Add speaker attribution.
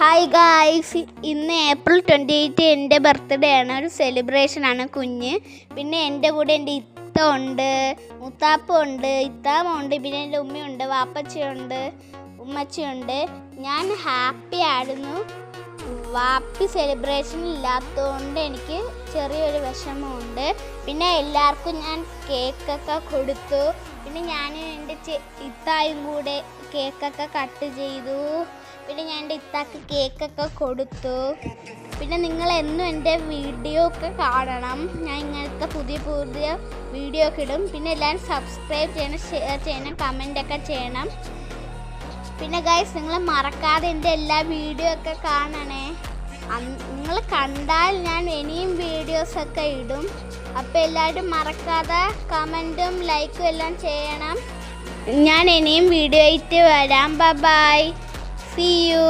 Speaker 1: Hi guys, ഇന്ന് April 28 എൻ്റെ birthday ആണ്. ഒരു സെലിബ്രേഷൻ ആണ് കുഞ്ഞ്. പിന്നെ എൻ്റെ കൂടെ എൻ്റെ ഇത്ത ഉണ്ട്, മുത്താപ്പ ഉണ്ട്, ഇത്താമ്മ ഉണ്ട്, പിന്നെ എൻ്റെ ഉമ്മയുണ്ട്, വാപ്പച്ചിയുണ്ട്, ഉമ്മച്ചിയുണ്ട്. ഞാൻ ഹാപ്പി ആയിരുന്നു. വാപ്പി സെലിബ്രേഷൻ ഇല്ലാത്തതുകൊണ്ട് എനിക്ക് ചെറിയൊരു വിഷമമുണ്ട്. പിന്നെ എല്ലാവർക്കും ഞാൻ കേക്കൊക്കെ കൊടുത്തു. പിന്നെ ഞാൻ എൻ്റെ ഇത്തായും കൂടെ കേക്കൊക്കെ കട്ട് ചെയ്തു. പിന്നെ ഞാൻ എൻ്റെ ഇത്താക്ക് കേക്കൊക്കെ കൊടുത്തു. പിന്നെ നിങ്ങൾ എന്നും എൻ്റെ വീഡിയോ ഒക്കെ കാണണം. ഞാൻ ഇങ്ങനത്തെ പുതിയ പുതിയ വീഡിയോ ഒക്കെ ഇടും. പിന്നെ എല്ലാവരും സബ്സ്ക്രൈബ് ചെയ്യണം, ഷെയർ ചെയ്യണം, കമൻറ്റൊക്കെ ചെയ്യണം. പിന്നെ ഗൈസ്, നിങ്ങൾ മറക്കാതെ എൻ്റെ എല്ലാ വീഡിയോ ഒക്കെ കാണണേ. നിങ്ങൾ കണ്ടാൽ ഞാൻ ഇനിയും വീഡിയോസൊക്കെ ഇടും. അപ്പോൾ എല്ലാവരും മറക്കാതെ കമൻറ്റും ലൈക്കും എല്ലാം ചെയ്യണം. ഞാൻ ഇനിയും വീഡിയോ ആയിട്ട് വരാം. Bye, see you.